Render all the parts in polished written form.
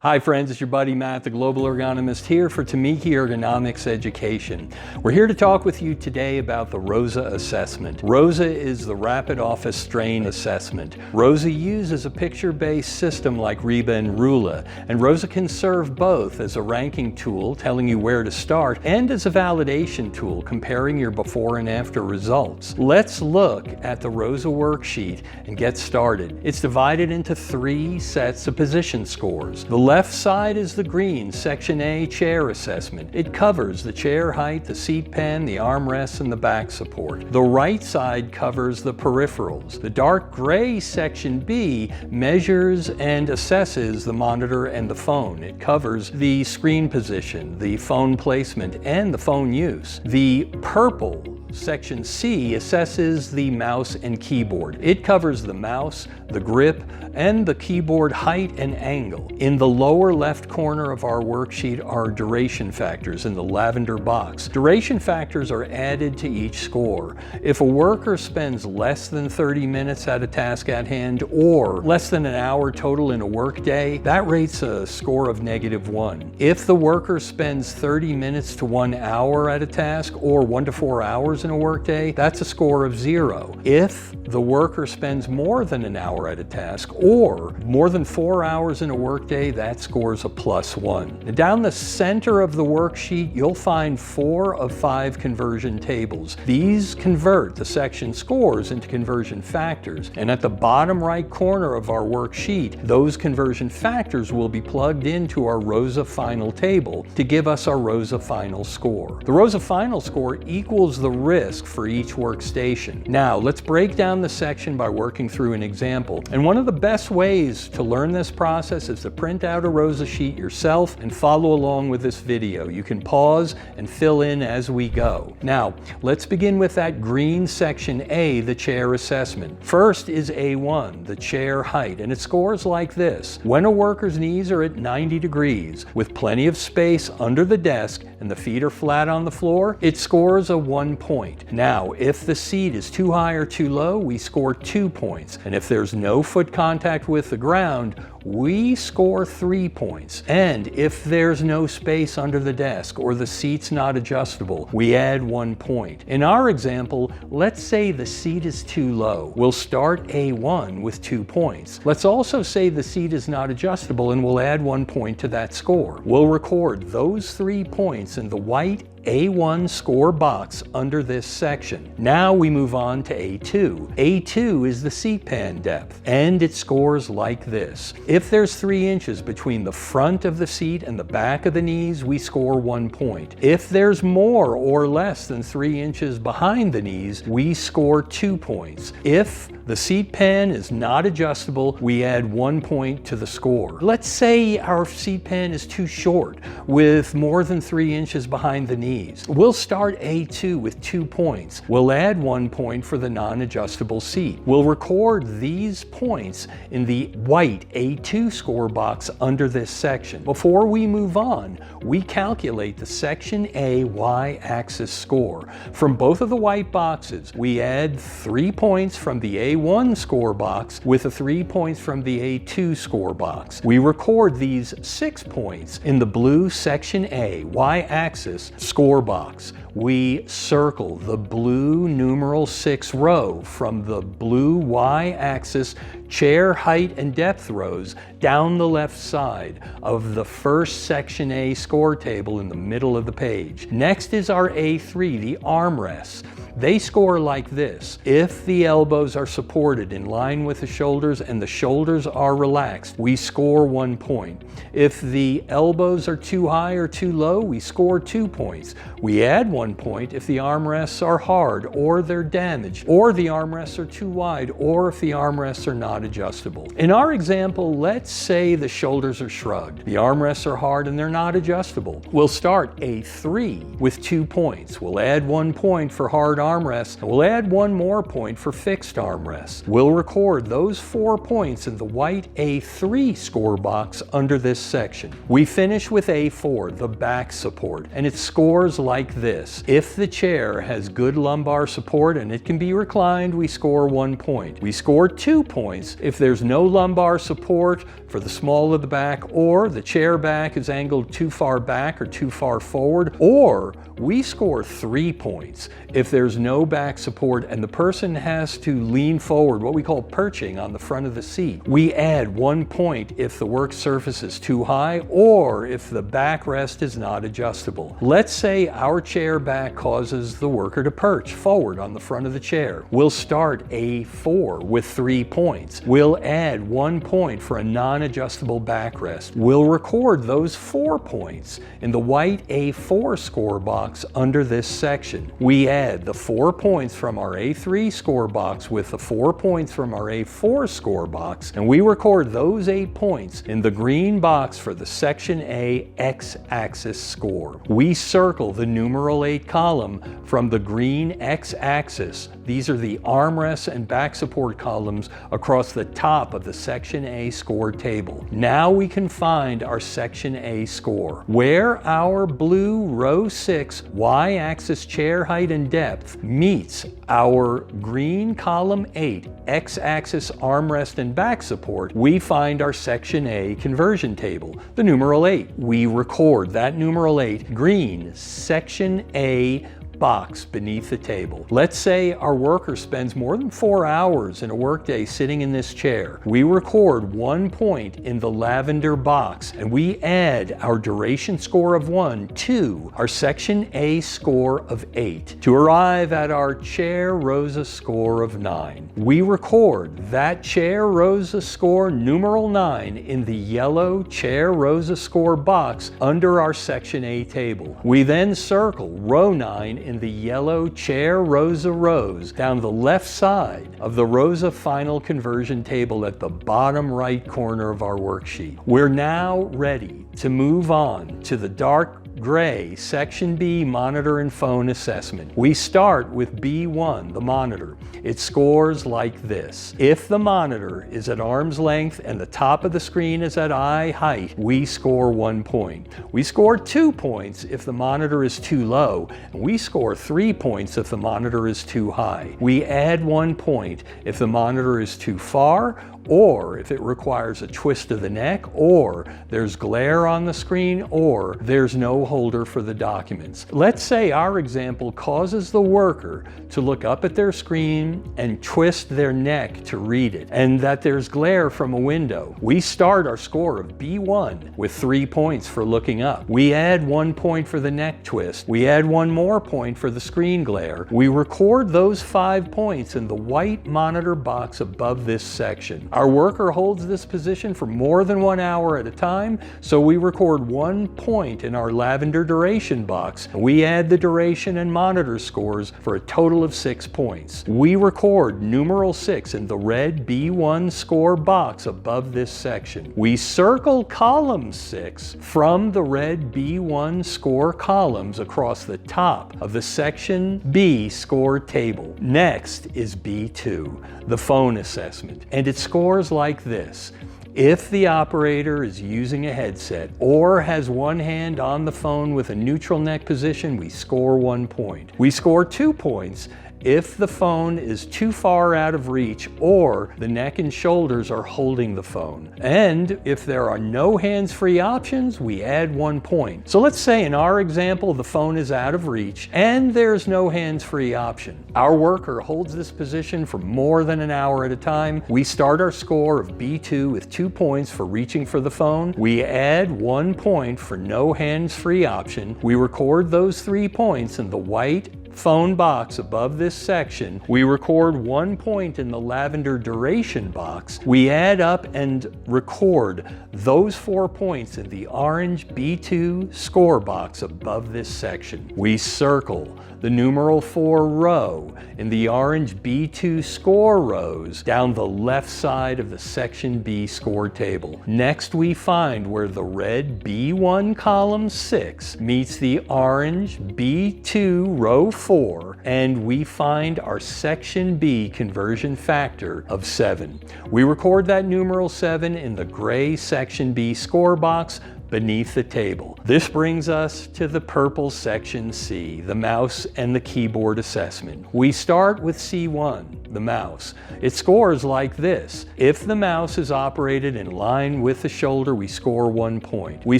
Hi friends, it's your buddy Matt, the Global Ergonomist here for TuMeke Ergonomics Education. We're here to talk with you today about the ROSA Assessment. ROSA is the Rapid Office Strain Assessment. ROSA uses a picture-based system like Reba and Rula, and ROSA can serve both as a ranking tool telling you where to start and as a validation tool comparing your before and after results. Let's look at the ROSA worksheet and get started. It's divided into 3 sets of position scores. The left side is the green Section A chair assessment. It covers the chair height, the seat pan, the armrests, and the back support. The right side covers the peripherals. The dark gray Section B measures and assesses the monitor and the phone. It covers the screen position, the phone placement, and the phone use. The purple Section C assesses the mouse and keyboard. It covers the mouse, the grip, and the keyboard height and angle. In the lower left corner of our worksheet are duration factors in the lavender box. Duration factors are added to each score. If a worker spends less than 30 minutes at a task at hand or less than an hour total in a workday, that rates a score of -1. If the worker spends 30 minutes to 1 hour at a task or 1 to 4 hours in a workday, that's a score of 0. If the worker spends more than an hour at a task or more than 4 hours in a workday, that scores a +1. Now, down the center of the worksheet, you'll find 4 of 5 conversion tables. These convert the section scores into conversion factors, and at the bottom right corner of our worksheet, those conversion factors will be plugged into our ROSA final table to give us our ROSA final score. The ROSA final score equals the risk for each workstation. Now, let's break down the section by working through an example. And one of the best ways to learn this process is to print out a ROSA sheet yourself and follow along with this video. You can pause and fill in as we go. Now, let's begin with that green Section A, the chair assessment. First is A1, the chair height, and it scores like this. When a worker's knees are at 90 degrees, with plenty of space under the desk and the feet are flat on the floor, it scores a 1 point. Now, if the seat is too high or too low, we score 2 points. And if there's no foot contact with the ground, we score 3 points. And if there's no space under the desk or the seat's not adjustable, we add 1 point. In our example, let's say the seat is too low. We'll start A1 with 2 points. Let's also say the seat is not adjustable and we'll add 1 point to that score. We'll record those 3 points in the white A1 score box under this section. Now we move on to A2. A2 is the seat pan depth, and it scores like this. If there's 3 inches between the front of the seat and the back of the knees, we score 1 point. If there's more or less than 3 inches behind the knees, we score 2 points. If the seat pan is not adjustable, we add 1 point to the score. Let's say our seat pan is too short, with more than 3 inches behind the knees. We'll start A2 with 2 points. We'll add 1 point for the non-adjustable seat. We'll record these points in the white A2 score box under this section. Before we move on, we calculate the Section A y-axis score. From both of the white boxes, we add 3 points from the A1 score box with the 3 points from the A2 score box. We record these 6 points in the blue Section A y-axis score box. We circle the blue numeral 6 row from the blue y-axis chair height and depth rows down the left side of the first Section A score table in the middle of the page. Next is our A3, the armrests. They score like this. If the elbows are supported in line with the shoulders and the shoulders are relaxed, we score 1 point. If the elbows are too high or too low, we score 2 points. We add 1 point if the armrests are hard or they're damaged, or the armrests are too wide, or if the armrests are not adjustable. In our example, let's say the shoulders are shrugged. The armrests are hard and they're not adjustable. We'll start A3 with 2 points. We'll add 1 point for hard armrests, and we'll add 1 more point for fixed armrests. We'll record those 4 points in the white A3 score box under this section. We finish with A4, the back support, and it scores like this. If the chair has good lumbar support and it can be reclined, we score 1 point. We score 2 points if there's no lumbar support for the small of the back, or the chair back is angled too far back or too far forward, or we score 3 points if there's no back support and the person has to lean forward, what we call perching on the front of the seat. We add 1 point if the work surface is too high or if the backrest is not adjustable. Let's say our chair back causes the worker to perch forward on the front of the chair. We'll start A4 with 3 points. We'll add 1 point for a non-adjustable backrest. We'll record those 4 points in the white A4 score box under this section. We add the 4 points from our A3 score box with the 4 points from our A4 score box, and we record those 8 points in the green box for the Section A X-axis score. We circle the numeral 8 column from the green X-axis. These are the armrests and back support columns across the top of the Section A score table. Now we can find our Section A score. Where our blue row 6 Y-axis chair height and depth meets our green column 8 X-axis armrest and back support, we find our Section A conversion table, the numeral 8. We record that numeral 8 green Section A box beneath the table. Let's say our worker spends more than 4 hours in a workday sitting in this chair. We record 1 point in the lavender box and we add our duration score of 1 to our Section A score of 8 to arrive at our chair ROSA score of 9. We record that chair ROSA score numeral 9 in the yellow chair ROSA score box under our Section A table. We then circle row 9 in the yellow chair ROSA rows down the left side of the ROSA final conversion table at the bottom right corner of our worksheet. We're now ready to move on to the dark gray Section B monitor and phone assessment. We start with B1, the monitor. It scores like this. If the monitor is at arm's length and the top of the screen is at eye height, we score 1 point. We score 2 points if the monitor is too low, and we score 3 points if the monitor is too high. We add 1 point if the monitor is too far, or if it requires a twist of the neck, or there's glare on the screen, or there's no holder for the documents. Let's say our example causes the worker to look up at their screen and twist their neck to read it, and that there's glare from a window. We start our score of B1 with 3 points for looking up. We add 1 point for the neck twist. We add 1 more point for the screen glare. We record those 5 points in the white monitor box above this section. Our worker holds this position for more than 1 hour at a time, so we record 1 point in our lavender duration box. We add the duration and monitor scores for a total of 6 points. We record numeral 6 in the red B1 score box above this section. We circle column 6 from the red B1 score columns across the top of the Section B score table. Next is B2, the phone assessment, and it scores like this. If the operator is using a headset or has one hand on the phone with a neutral neck position, we score 1 point. We score 2 points if the phone is too far out of reach or the neck and shoulders are holding the phone. And if there are no hands-free options, we add 1 point. So let's say in our example, the phone is out of reach and there's no hands-free option. Our worker holds this position for more than an hour at a time. We start our score of B2 with 2 points for reaching for the phone. We add 1 point for no hands-free option. We record those 3 points in the white phone box above this section. We record 1 point in the lavender duration box. We add up and record those 4 points in the orange B2 score box above this section. We circle the numeral 4 row in the orange B2 score rows down the left side of the Section B score table. Next, we find where the red B1 column 6 meets the orange B2 row 4, and we find our section B conversion factor of 7. We record that numeral 7 in the gray section B score box beneath the table. This brings us to the purple section C, the mouse and the keyboard assessment. We start with C1, the mouse. It scores like this. If the mouse is operated in line with the shoulder, we score 1 point. We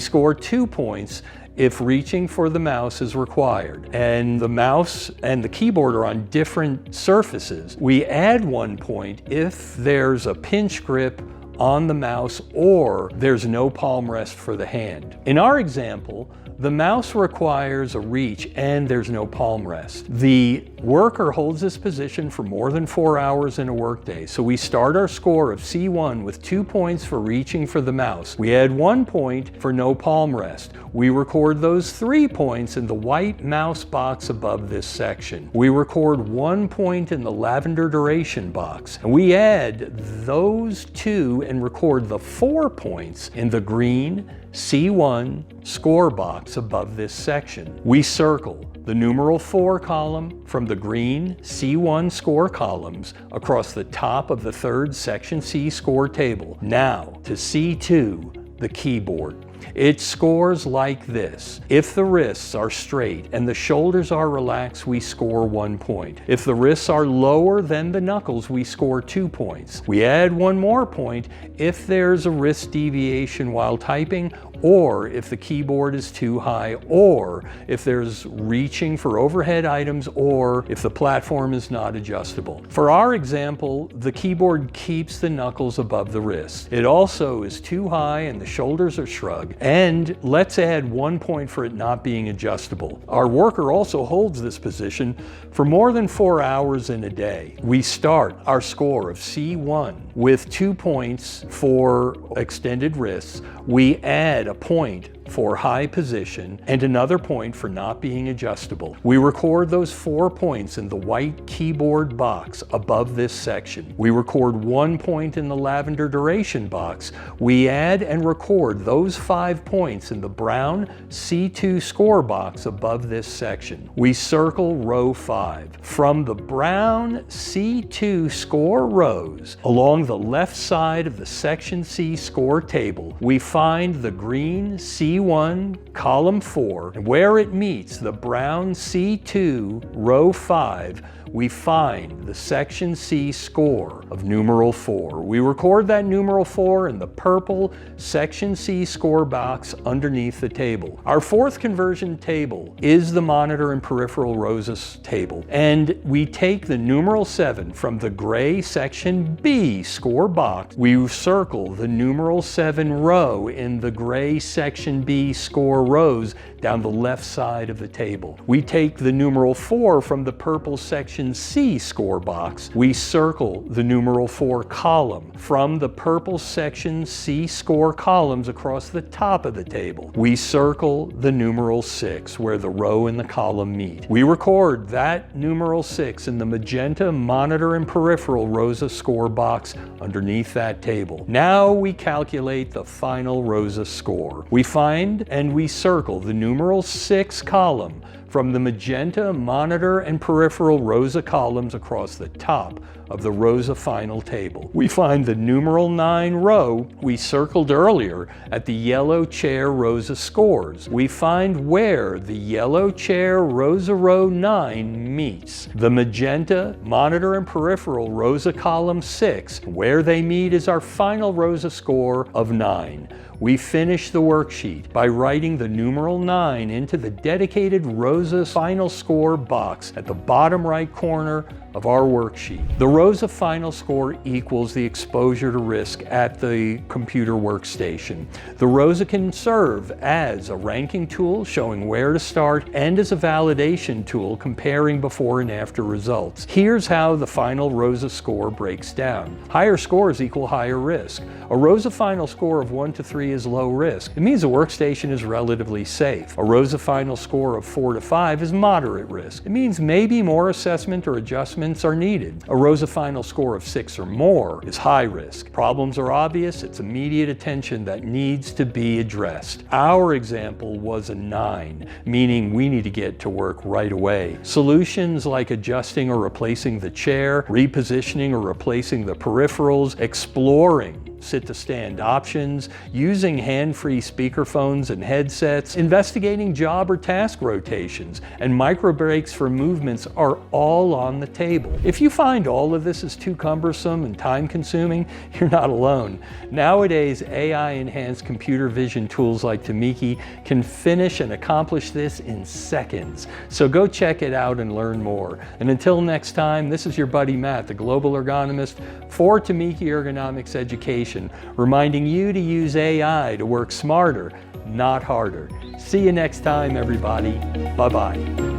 score 2 points if reaching for the mouse is required, and the mouse and the keyboard are on different surfaces. We add 1 point if there's a pinch grip on the mouse or there's no palm rest for the hand. In our example, the mouse requires a reach and there's no palm rest. The worker holds this position for more than 4 hours in a workday, so we start our score of C1 with 2 points for reaching for the mouse. We add 1 point for no palm rest. We record those 3 points in the white mouse box above this section. We record 1 point in the lavender duration box, and we add those 2 and record the 4 points in the green C1 score box above this section. We circle the numeral 4 column from the green C1 score columns across the top of the third section C score table. Now to C2, the keyboard. It scores like this. If the wrists are straight and the shoulders are relaxed, we score 1 point. If the wrists are lower than the knuckles, we score 2 points. We add 1 more point if there's a wrist deviation while typing, or if the keyboard is too high, or if there's reaching for overhead items, or if the platform is not adjustable. For our example, the keyboard keeps the knuckles above the wrist. It also is too high and the shoulders are shrugged. And let's add 1 point for it not being adjustable. Our worker also holds this position for more than 4 hours in a day. We start our score of C1 with 2 points for extended wrists. We add a point for high position and another point for not being adjustable. We record those 4 points in the white keyboard box above this section. We record 1 point in the lavender duration box. We add and record those 5 points in the brown C2 score box above this section. We circle row 5. From the brown C2 score rows along the left side of the section C score table, we find the green C1 column 4, and where it meets the brown C2 row 5, we find the section C score of numeral 4. We record that numeral 4 in the purple section C score box underneath the table. Our fourth conversion table is the monitor and peripheral ROSA table, and we take the numeral 7 from the gray section B score box. We circle the numeral 7 row in the gray section B score rows down the left side of the table. We take the numeral 4 from the purple section C score box. We circle the numeral 4 column from the purple section C score columns across the top of the table. We circle the numeral 6 where the row and the column meet. We record that numeral 6 in the magenta monitor and peripheral ROSA score box underneath that table. Now we calculate the final ROSA score. We find and we circle the numeral 6 column from the magenta monitor and peripheral ROSA columns across the top of the ROSA final table. We find the numeral 9 row we circled earlier at the yellow chair ROSA scores. We find where the yellow chair ROSA row 9 meets the magenta monitor and peripheral ROSA column 6. Where they meet is our final ROSA score of 9. We finish the worksheet by writing the numeral 9 into the dedicated ROSA final score box at the bottom right corner of our worksheet. The ROSA final score equals the exposure to risk at the computer workstation. The ROSA can serve as a ranking tool showing where to start and as a validation tool comparing before and after results. Here's how the final ROSA score breaks down. Higher scores equal higher risk. A ROSA final score of 1 to 3 is low risk. It means the workstation is relatively safe. A ROSA final score of 4 to 5 is moderate risk. It means maybe more assessment or adjustment adjustments are needed. A ROSA final score of 6 or more is high risk. Problems are obvious, it's immediate attention that needs to be addressed. Our example was a 9, meaning we need to get to work right away. Solutions like adjusting or replacing the chair, repositioning or replacing the peripherals, exploring sit-to-stand options, using hand-free speakerphones and headsets, investigating job or task rotations, and micro breaks for movements are all on the table. If you find all of this is too cumbersome and time-consuming, you're not alone. Nowadays, AI-enhanced computer vision tools like TuMeke can finish and accomplish this in seconds. So go check it out and learn more. And until next time, this is your buddy Matt, the Global Ergonomist for TuMeke Ergonomics Education, reminding you to use AI to work smarter, not harder. See you next time, everybody. Bye-bye.